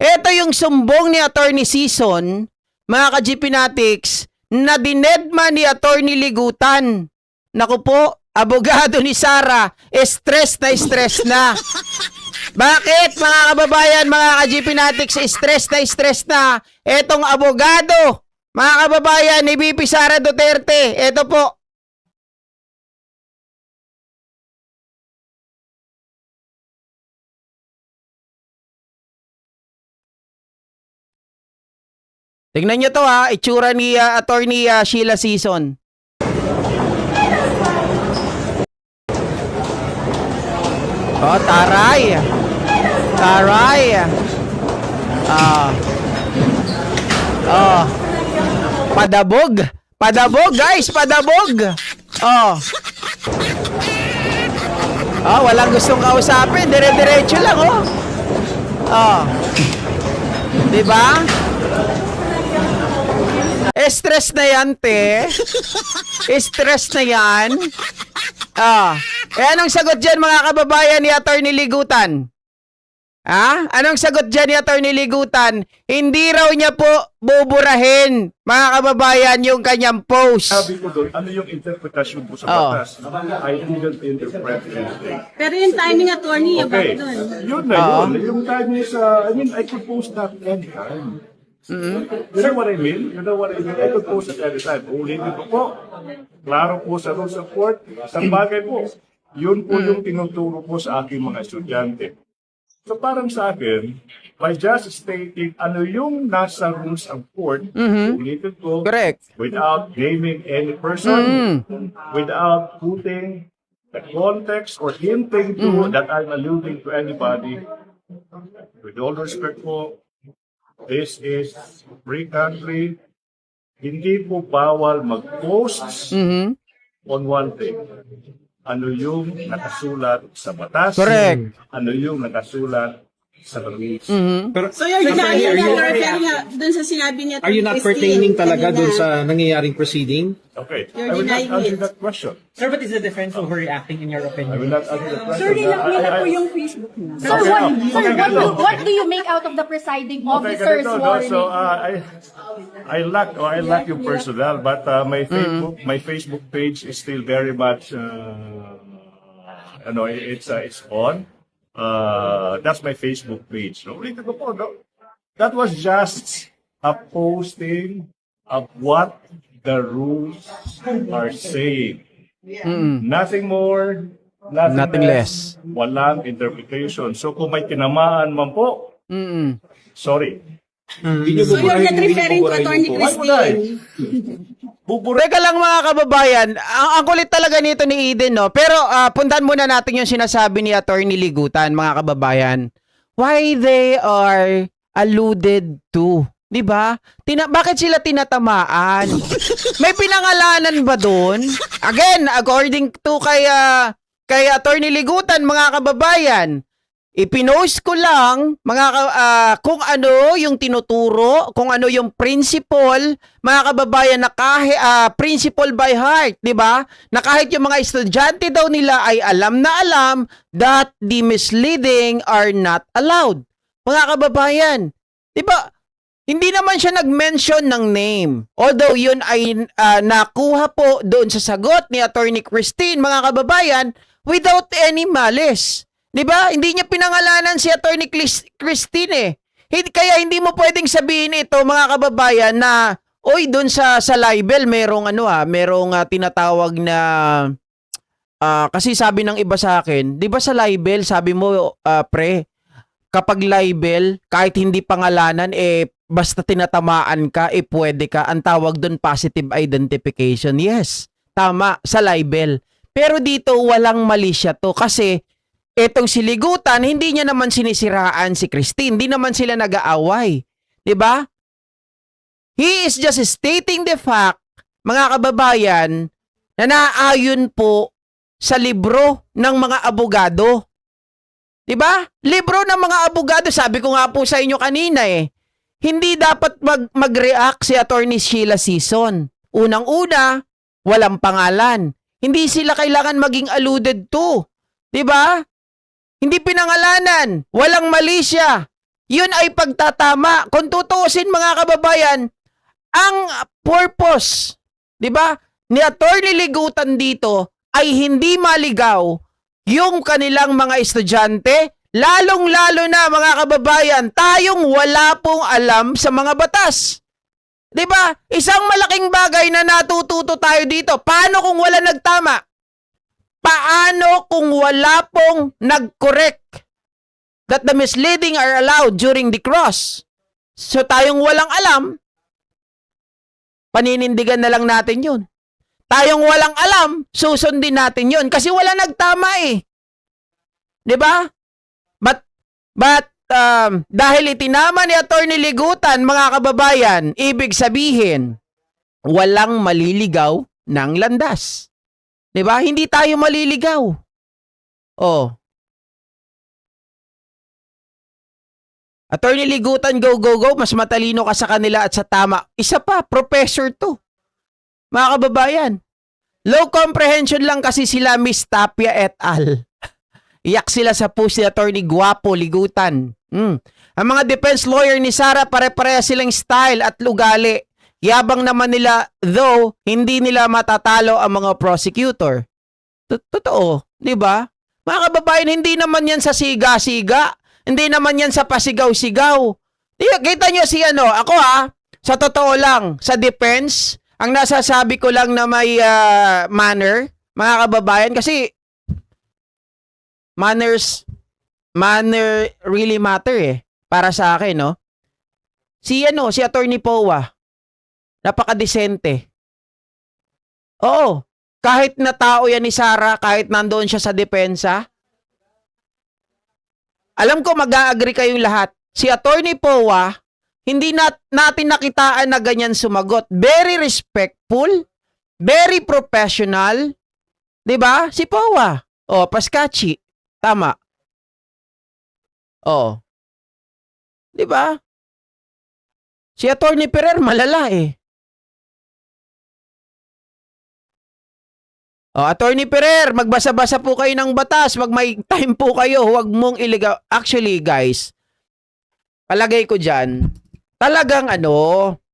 Ito yung sumbong ni Attorney Season, mga ka-GPnatics, na dinedma ni Attorney Ligutan. Naku po, abogado ni Sara, stress na. Bakit mga kababayan, mga ka-GPnatics, stress na? Etong abogado, mga kababayan, ni VP Sara Duterte. Ito po. Tingnan nyo to ha, itsura ni Attorney Sheila Season. Oh, taray. Taray. Padabog. Padabog, guys, padabog. Walang gustong kausapin, dire-diretso lang, Diba? Stress na yan, te. Stress na yan. Anong sagot dyan, mga kababayan, ni Attorney Ligutan? Anong sagot dyan ni Attorney Ligutan? Hindi raw niya po buburahin, mga kababayan, yung kanyang post. Sabi ko doon, ano yung interpretasyon po sa batas? I didn't interpret anything. Pero yung timing, attorney, yung bago Okay, doon. yun na yun. Yung timing sa, I could post that anytime. You know what I mean? I could post it anytime. Ulitin ko po, klaro po sa rules of court, isang bagay po. Yun po yung tinuturo po sa aking mga estudyante. So parang sa akin, by just stating ano yung nasa rules of court, ulitin ko, Correct. without naming any person, without putting the context or hinting to that I'm alluding to anybody, with all respect po, this is free country. Hindi po bawal mag-post on one thing. Ano yung nakasulat sa batas? Correct. Ano yung nakasulat sa rules? Pero, So you're denying na referring dun sa sinabi niya. are you not pertaining talaga dun sa nangyayaring proceeding? Okay. You're I will not denying answer it. that question. Sir, what is the difference of her reacting in your I opinion? will not answer that question. Sir, nilak niya na po yung Facebook niya. Sir, what do you make out of the presiding officer's ganito, no? warning? So, I lack yung personal, but my Facebook page is still very much, it's on. That's my Facebook page. So, ulitin ko po, no? That was just a posting of what the rules are saying. Nothing more, Nothing less. Walang interpretation. So kung may tinamaan man po, sorry. So you're not referring to attorney Christine. Teka lang, mga kababayan, ang kulit talaga nito ni Eden, no? Pero puntahan muna natin yung sinasabi ni Attorney Ligutan, mga kababayan. Why they are alluded to. 'Di ba? Bakit sila tinatamaan? May pinangalanan ba doon? Again, according to kay Attorney Ligutan, mga kababayan, ipinost ko lang kung ano yung tinuturo, kung ano yung principle, mga kababayan, na principle by heart, 'di ba? Na kahit yung mga estudyante daw nila ay alam na alam that the misleading are not allowed. Mga kababayan, 'di ba? Hindi naman siya nag-mention ng name. Although yun ay nakuha po doon sa sagot ni Attorney Christine, mga kababayan, without any malice. 'Di ba? Hindi niya pinangalanan si Attorney Christine eh. Kaya hindi mo pwedeng sabihin ito, mga kababayan, na oy, doon sa libel merong merong tinatawag na kasi sabi ng iba sa akin, 'di ba sa libel, sabi mo kapag libel, kahit hindi pangalanan, basta tinatamaan ka, pwede ka. Ang tawag doon, positive identification. Yes, tama, sa libel. Pero dito, walang mali siya to. Kasi, etong si Ligutan, hindi niya naman sinisiraan si Christine. Hindi naman sila nag-aaway. 'Di ba? He is just stating the fact, mga kababayan, na naayon po sa libro ng mga abogado. 'Di ba? Libro ng mga abogado, sabi ko nga po sa inyo kanina hindi dapat mag-react si Attorney Sheila Season. Unang-una, walang pangalan. Hindi sila kailangan maging alluded to. 'Di ba? Hindi pinangalanan, walang mali siya. yun ay pagtatama. Kung tutuusin mga kababayan, ang purpose, 'di ba, ni Attorney Ligutan dito ay hindi maligaw yung kanilang mga estudyante, lalong-lalo na mga kababayan, tayong wala pong alam sa mga batas. 'Di ba? Isang malaking bagay na natututo tayo dito. Paano kung wala nagtama? Paano kung wala pong nag-correct that the misleading are allowed during the cross? So tayong walang alam, paninindigan na lang natin yun. Tayong walang alam, susundin natin yun. Kasi wala nagtama eh. 'Di ba? But dahil itinama ni Attorney Ligutan, mga kababayan, ibig sabihin, walang maliligaw ng landas. 'Di ba? Hindi tayo maliligaw. Oh. Attorney Ligutan, go, go, go. Mas matalino ka sa kanila at sa tama. Isa pa, professor to. Mga kababayan, low comprehension lang kasi sila, Miss Tapia et al. Iyak sila sa post ni Attorney Guapo Ligutan. Ang mga defense lawyer ni Sara, pare-pareha silang style at ugali. Yabang naman nila, though, hindi nila matatalo ang mga prosecutor. Totoo, di ba? Mga kababayan, hindi naman yan sa siga-siga. Hindi naman yan sa pasigaw-sigaw. Kita nyo si ako sa totoo lang, sa defense, ang nasasabi ko lang na may manner, mga kababayan, kasi manner really matter para sa akin, no? Si Attorney Powa, napakadesente. Oo, kahit na tao yan ni Sara, kahit nandoon siya sa depensa, alam ko mag-a-agree kayong lahat. Si Attorney Powa, hindi natin nakitaan na ganyan sumagot. Very respectful, very professional, 'di ba? Si Powa. Oh, paskachi. Tama. Oh. 'Di ba? Si Attorney Ferrer malala eh. Oh, Attorney Ferrer, magbasa-basa po kayo ng batas, wag may time po kayo, huwag mong iligaw. Actually, guys, palagay ko diyan, talagang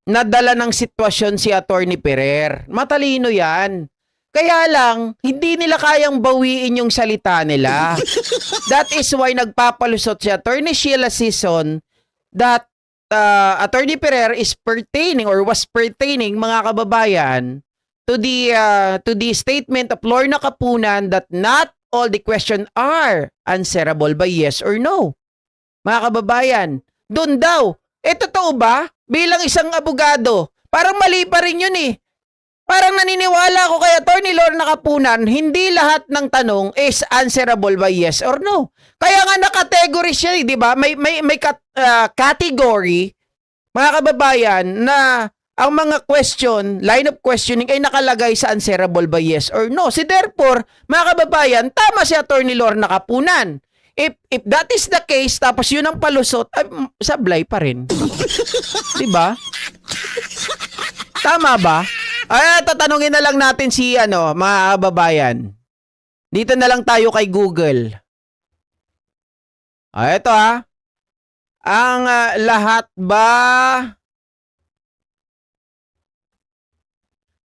nadala ng sitwasyon si Attorney Ferrer. Matalino 'yan. Kaya lang, hindi nila kayang bawiin yung salita nila. That is why nagpapalusot si Attorney Sheila Sison that Attorney Ferrer is pertaining or was pertaining, mga kababayan, to the statement of Lorna Kapunan that not all the questions are answerable by yes or no. Mga kababayan, doon daw. Totoo ba? Bilang isang abogado, parang mali pa rin yun eh. Parang naniniwala ako kay Attorney Lorna Kapunan, hindi lahat ng tanong is answerable by yes or no. Kaya nga nakategory siya, di ba? May category, mga kababayan, na ang mga line of questioning ay nakalagay sa answerable by yes or no. Therefore, mga kababayan, tama si Attorney Lorna Kapunan. If that is the case, tapos yun ang palusot, ay, sablay pa rin. Diba? Tama ba? Ay, tatanungin na lang natin si mga kababayan. Dito na lang tayo kay Google. Ito ang lahat ba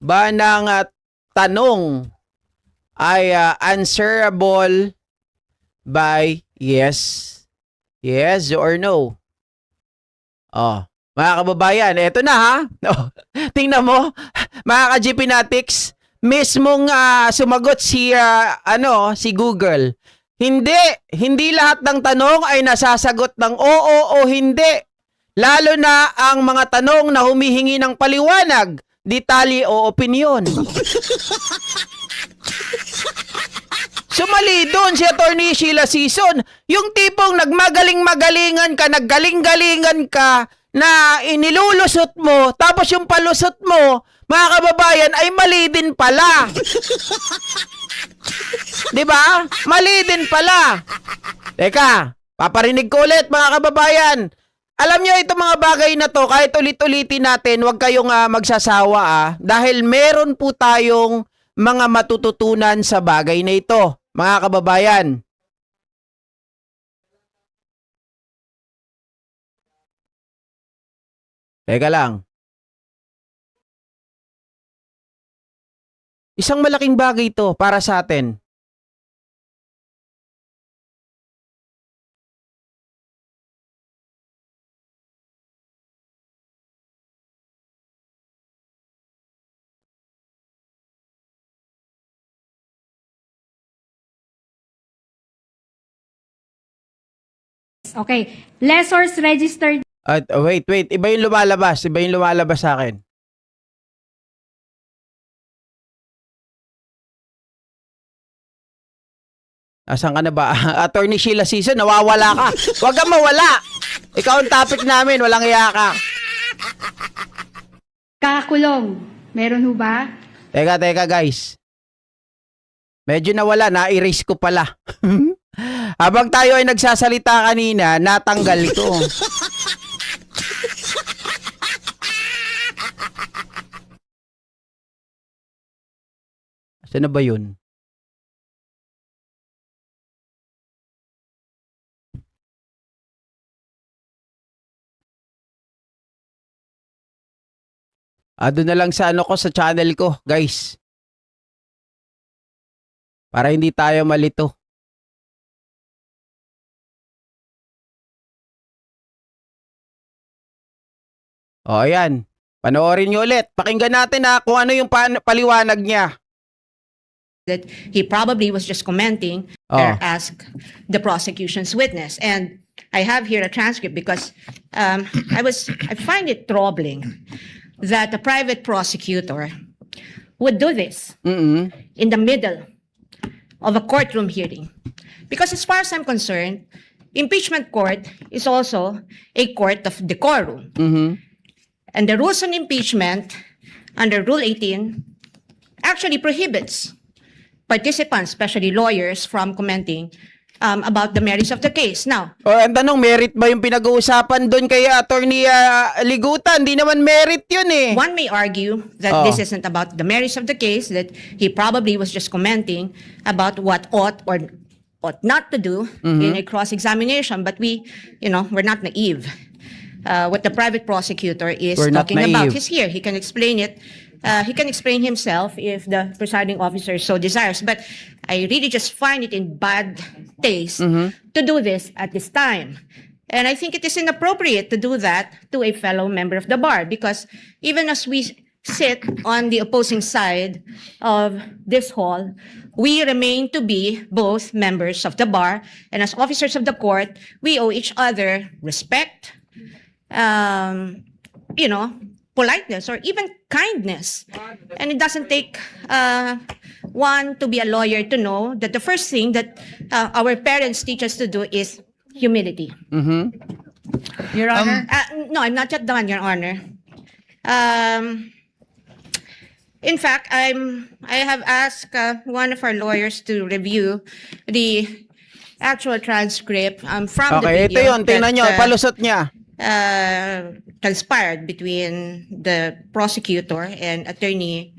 ng tanong ay answerable by yes or no? Oh, mga kababayan, eto na Oh, tingnan mo, mga ka-GPnatics, mismong sumagot si Google. Hindi lahat ng tanong ay nasasagot ng oo o hindi. Lalo na ang mga tanong na humihingi ng paliwanag, detalye o opinyon. Sumali doon si Attorney Sheila Sison, yung tipong nagmagaling-magalingan ka, naggaling-galingan ka, na inilulusot mo, tapos yung palusot mo, mga kababayan, ay mali din pala. Diba? Mali din pala. Teka, paparinig ko ulit, mga kababayan. Alam nyo, itong mga bagay na to, kahit ulit-ulitin natin, huwag kayong magsasawa dahil meron po tayong mga matututunan sa bagay na ito, mga kababayan. Teka lang. Isang malaking bagay ito para sa atin. Okay. Lessors registered At wait. Iba yung lumalabas. Iba yung lumalabas sa akin. Asan ka na ba? Attorney Sheila Season, nawawala ka. Huwag kang mawala. Ikaw ang topic namin. Walang iya ka. kakakulong. Meron ho ba? Teka guys. Medyo nawala. Na-erase ko pala. Habang tayo ay nagsasalita kanina, natanggal ito. Saan na ba yun? Doon na lang sa ano ko, sa channel ko, guys. Para hindi tayo malito. O, ayan. Panoorin nyo ulit. Pakinggan natin kung ano yung paliwanag niya. That he probably was just commenting or ask the prosecution's witness. And I have here a transcript because I find it troubling that a private prosecutor would do this in the middle of a courtroom hearing. Because as far as I'm concerned, impeachment court is also a court of decorum. And the rules on impeachment under Rule 18 actually prohibits participants, especially lawyers, from commenting about the merits of the case. Now, Ang tanong, merit ba yung pinag-uusapan doon kay Attorney Ligutan? Hindi naman merit yun eh. one may argue that this isn't about the merits of the case, that he probably was just commenting about what ought or ought not to do in a cross-examination. But we're not naive. What the private prosecutor is We're not talking about naive. is here. He can explain it. He can explain himself if the presiding officer so desires. But I really just find it in bad taste to do this at this time. And I think it is inappropriate to do that to a fellow member of the bar, because even as we sit on the opposing side of this hall, we remain to be both members of the bar, and as officers of the court, we owe each other respect, politeness, or even kindness. And it doesn't take one to be a lawyer to know that the first thing that our parents teach us to do is humility. Your Honor, No, I'm not yet done, Your Honor. In fact, I have asked one of our lawyers to review the actual transcript from the Okay, ito video yun. Tingnan nyo, palusot niya. transpired between the prosecutor and Attorney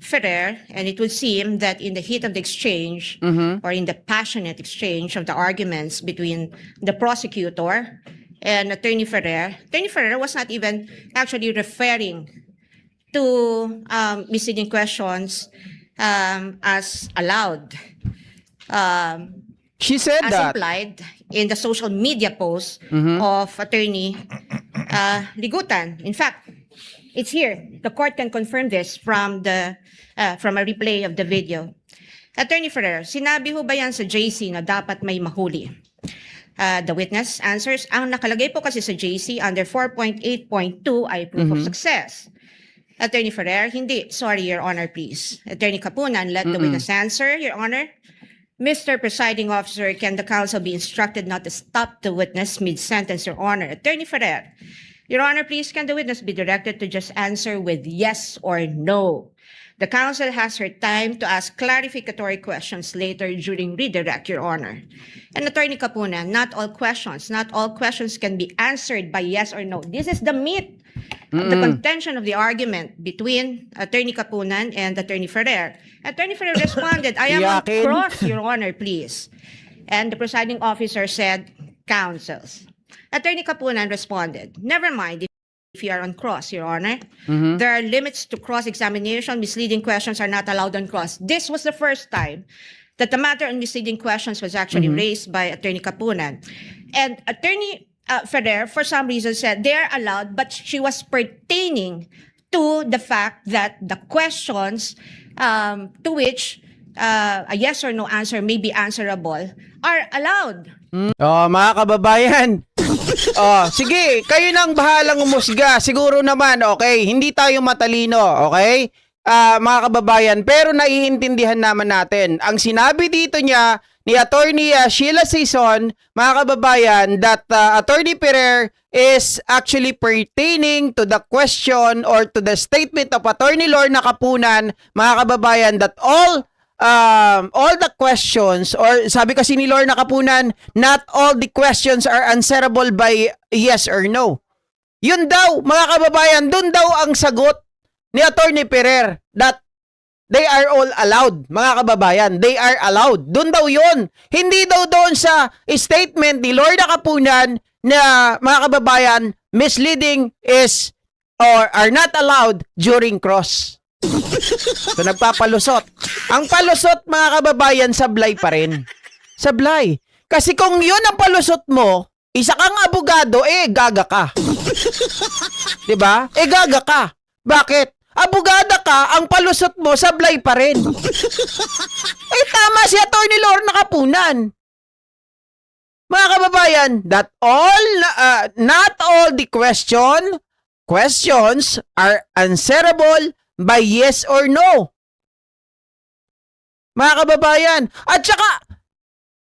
Ferrer, and it would seem that in the heat of the exchange, or in the passionate exchange of the arguments between the prosecutor and Attorney Ferrer was not even actually referring to misleading questions as allowed. She said As that. implied in the social media post of Attorney Ligutan. In fact, it's here. The court can confirm this from a replay of the video. Attorney Ferrer, sinabi ho ba yan sa JC na dapat may mahuli? The witness answers, ang nakalagay po kasi sa JC under 4.8.2 ay proof of success. Attorney Ferrer, hindi. Sorry, Your Honor, please. Attorney Kapunan, let the witness answer, Your Honor. Mr. Presiding Officer, can the counsel be instructed not to stop the witness mid-sentence, Your Honor? Attorney Ferrer, Your Honor, please, can the witness be directed to just answer with yes or no? The counsel has her time to ask clarificatory questions later during redirect, Your Honor. And Attorney Kapunan, not all questions can be answered by yes or no. This is the meat of the contention of the argument between Attorney Kapunan and Attorney Ferrer. Attorney Ferrer responded, I am on Yakin. cross, Your Honor, please. And the presiding officer said, counsels. Attorney Kapunan responded, never mind. if you are on cross, Your Honor. There are limits to cross-examination. Misleading questions are not allowed on cross. This was the first time that the matter on misleading questions was actually raised by Attorney Kapunan. And Attorney Ferrer, for some reason, said they are allowed, but she was pertaining to the fact that the questions to which a yes or no answer may be answerable are allowed. Oh, mga kababayan. Oh, sige, kayo nang bahalang umusga. Siguro naman, okay, hindi tayo matalino, okay? Mga kababayan, pero naiintindihan naman natin. Ang sinabi dito niya ni Attorney Sheila Sison, mga kababayan, that Attorney Ferrer is actually pertaining to the question or to the statement of Attorney Lorna Kapunan, mga kababayan, that all the questions, or sabi kasi ni Lorna Kapunan, not all the questions are answerable by yes or no. Yun daw, mga kababayan, dun daw ang sagot ni Attorney Ferrer, that they are all allowed, mga kababayan. They are allowed. Dun daw yun. Hindi daw doon sa statement ni Lorna Kapunan na, mga kababayan, misleading is or are not allowed during cross. So nagpapalusot. Ang palusot, mga kababayan, sablay pa rin. Sablay. Kasi kung yun ang palusot mo, isa kang abogado, gaga ka. 'Di ba? Gaga ka. Bakit? Abogada ka, ang palusot mo, sablay pa rin. Tama si Attorney Lorna Kapunan. Mga kababayan, that not all the questions are answerable by yes or no. Mga kababayan, at saka,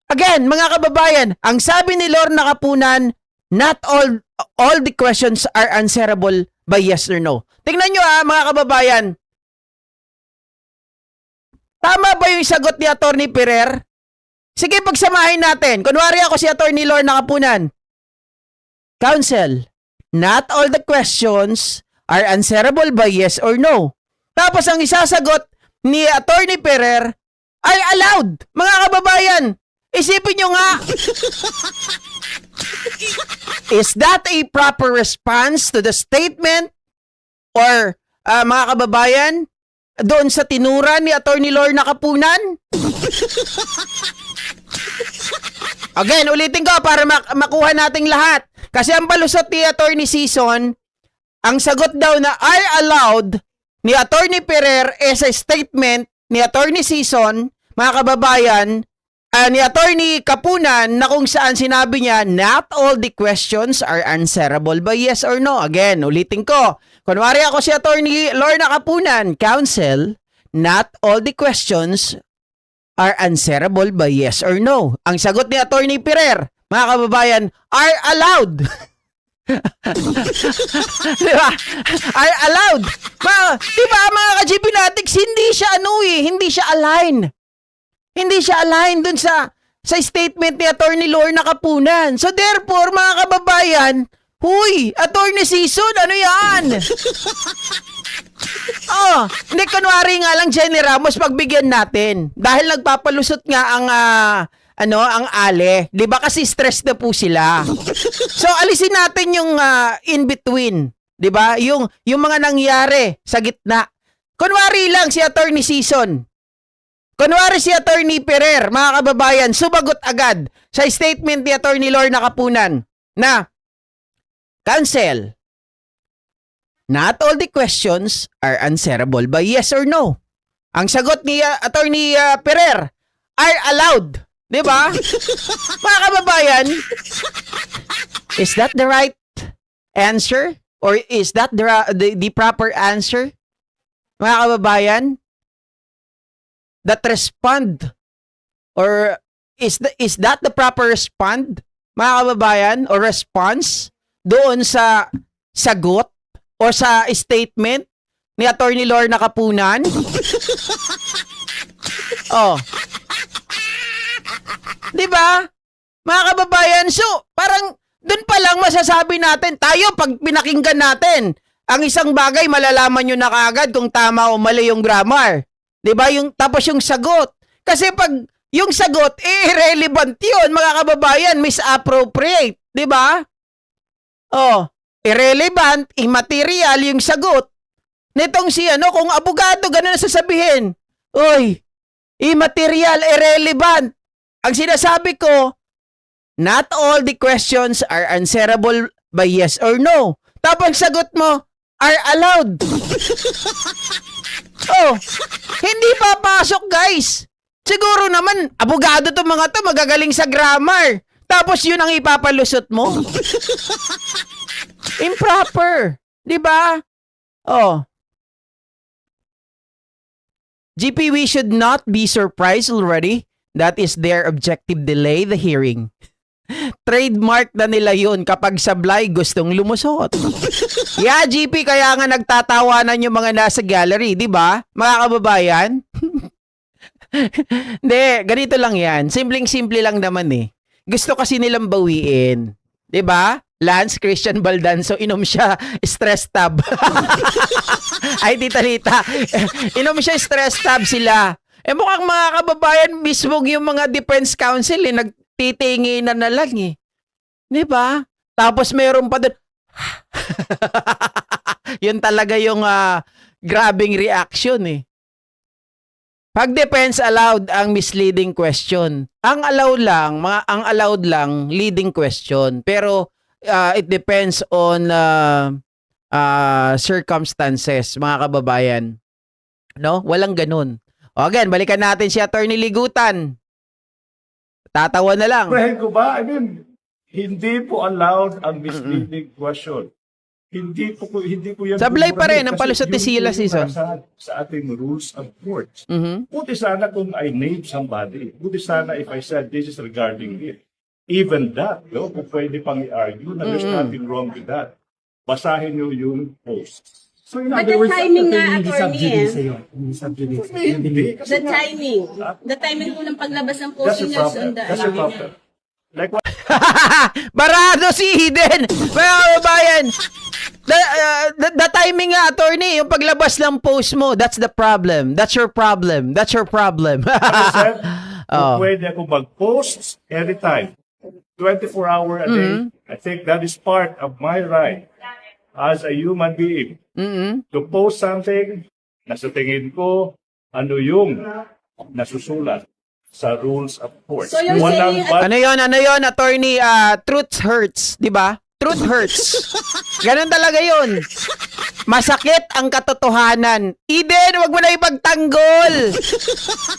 again, mga kababayan, ang sabi ni Lorna Kapunan, not all the questions are answerable by yes or no. Tingnan nyo mga kababayan. Tama ba yung sagot ni Attorney Ferrer? Sige, pagsamahin natin. Kunwari ako si Attorney Lorna Kapunan. Counsel, not all the questions are answerable by yes or no. Tapos ang isasagot ni Attorney Ferrer ay allowed. Mga kababayan, isipin nyo nga. Is that a proper response to the statement or mga kababayan doon sa tinura ni Attorney Lorna Kapunan? Again, ulitin ko para makuha nating lahat. Kasi ang palusot ni Attorney Sison, ang sagot daw na are allowed ni Attorney Ferrer is a statement ni Attorney Sison, mga kababayan, ni Attorney Kapunan, na kung saan sinabi niya, not all the questions are answerable by yes or no. Again, ulitin ko. Kunwari ako si Attorney Lorna Kapunan, counsel, not all the questions are answerable by yes or no. Ang sagot ni Attorney Ferrer, mga kababayan, are allowed. Diba? Are allowed. Diba, mga ka-GP Natics, hindi siya align. Hindi siya align dun sa statement ni Attorney Lorna Kapunan. So therefore, mga kababayan, huy, Attorney Sison, ano yan? Hindi, kunwari nga lang, Jenny Ramos, pagbigyan natin. Dahil nagpapalusot nga ang ale. Di ba kasi stress na po sila. So alisin natin yung in-between. Di ba? Yung mga nangyari sa gitna. Kunwari lang si Attorney Sison. Kunwari si Attorney Ferrer, mga kababayan, sumagot agad sa statement ni Attorney Lorna Kapunan na, counsel, not all the questions are answerable by yes or no. Ang sagot ni Attorney Ferrer, are allowed. Diba? Mga kababayan, is that the right answer? Or is that the proper answer? Mga kababayan, that respond, or is that the proper respond, mga kababayan, or response doon sa sagot or sa statement ni Attorney Lorna Kapunan? Di ba? Mga kababayan, so parang doon pa lang masasabi natin, tayo pag pinakinggan natin ang isang bagay, malalaman nyo na kaagad kung tama o mali yung grammar. 'Di ba? Tapos yung sagot. Kasi pag yung sagot irrelevant 'yun, mga kababayan, misappropriate, 'di ba? irrelevant, immaterial yung sagot nitong si kung abogado, ganun na sasabihin. Uy, immaterial, irrelevant. Ang sinasabi ko, not all the questions are answerable by yes or no. Tapos sagot mo, are allowed. Oh, hindi papasok, guys. Siguro naman, abogado to mga to, magagaling sa grammar. Tapos yun ang ipapalusot mo. Improper. Di ba? Oh. GP, we should not be surprised already. That is their objective, delay the hearing. Trademark na nila yun kapag sablay gustong lumusot. Yeah, GP, kaya nga nagtatawanan yung mga nasa gallery, di ba? Mga kababayan? Hindi, ganito lang yan. Simpleng-simple lang naman eh. Gusto kasi nilang bawiin. Di ba? Lance Christian Baldanzo, inom siya stress tab. Ay, Tita Rita. Inom siya stress tab sila. Mukhang mga kababayan, mismo yung mga defense counsel, nagtitingi na lang eh. Di ba? Tapos meron pa doon. Yun talaga yung grabing reaction eh. Pag defense allowed ang misleading question. Ang allowed lang leading question. Pero it depends on circumstances, mga kababayan. No? Walang ganun. O again, balikan natin si Attorney Ligutan. Tatawa na lang. Prahin ko ba? I mean, hindi po allowed ang misleading question. Hindi po yan. Sablay pa rin ang kasi palusot ni yun Sila po Season. Sa ating rules of courts. Buti sana kung I name somebody. Buti sana if I said this is regarding it. Even that, no? Kung pwede pang i-argue na there's nothing wrong with that. Basahin nyo yung post. So in But other the words, timing nga, hindi attorney, subjudice yun. Hindi subjudice. Hindi. The timing. The timing po ng paglabas ng That's posting your news problem. on the... That's your problem. Like what? Barado si Eden! Mga kababayan! The timing nga, attorney, yung paglabas ng post mo, that's the problem. That's your problem. That's your problem. I said, Oh. kung pwede ako mag-post anytime, 24 hour a day, I think that is part of my right as a human being to post something na sa tingin ko, ano yung nasusulat sa rules of court. So you're saying- Ano yon, attorney? Truth hurts, di ba? Truth hurts. Ganun talaga yun. Masakit ang katotohanan. Eden, wag mo na ipagtanggol.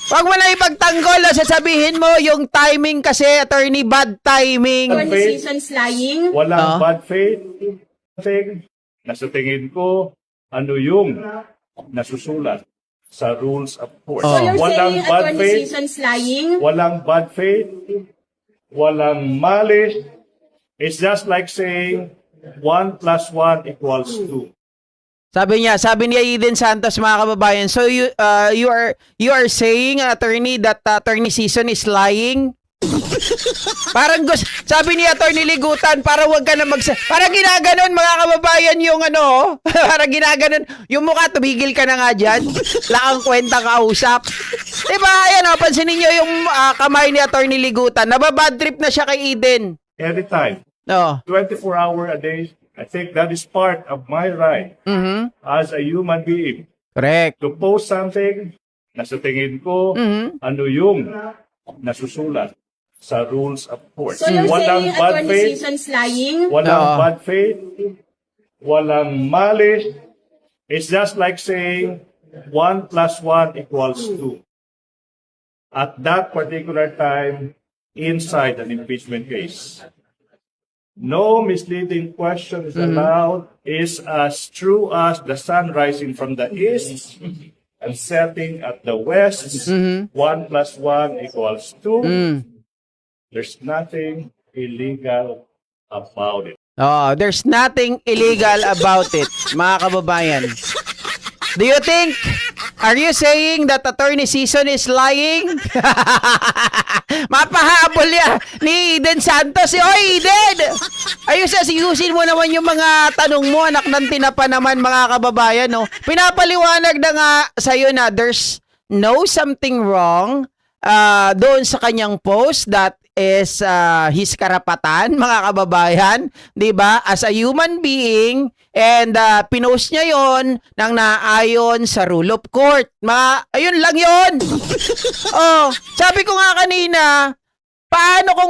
Wag mo na ipagtanggol. Sasabihin mo yung timing kasi, attorney, bad timing. When the season's lying. Walang bad faith thing na sa tingin ko, ano yung nasusulat sa rules of court. So you're Walang saying bad when the faith, season's lying. walang bad faith, walang malice. It's just like saying 1 + 1 = 2. Sabi niya Eden Santos, mga kababayan, so you are saying, attorney, that attorney Season is lying? Parang sabi ni Attorney Ligutan, para wag ka na parang ginaganon, mga kababayan, yung parang ginaganon yung mukha, tumigil ka na nga dyan. Lakang kwenta kausap. Diba, ayan pansinin niyo yung kamay ni Attorney Ligutan. Nababad trip na siya kay Eden. Anytime. No. 24 hour a day. I think that is part of my right as a human being Correct. to post something na sa tingin ko, ano yung nasusulat sa rules of court. So you're Walang saying bad when the faith, season's lying. walang Oo. bad faith, walang malice. It's just like saying 1 + 1 = 2. At that particular time, inside an impeachment case, no misleading question is allowed, is as true as the sun rising from the east and setting at the west. 1 + 1 = 2. There's nothing illegal about it. There's nothing illegal about it, mga kababayan. Do you think, are you saying that Attorney Season is lying? Mapahabol yan ni Eden Santos. Oy, Eden! Ayusin mo naman yung mga tanong mo, anak ng tinapa naman, mga kababayan. No? Pinapaliwanag na nga sa'yo na there's no something wrong doon sa kanyang post that is his karapatan, mga kababayan, 'di ba? As a human being, and pinost niya 'yon nang naayon sa rule of court. Ayun lang 'yon. Oh, sabi ko nga kanina, paano kung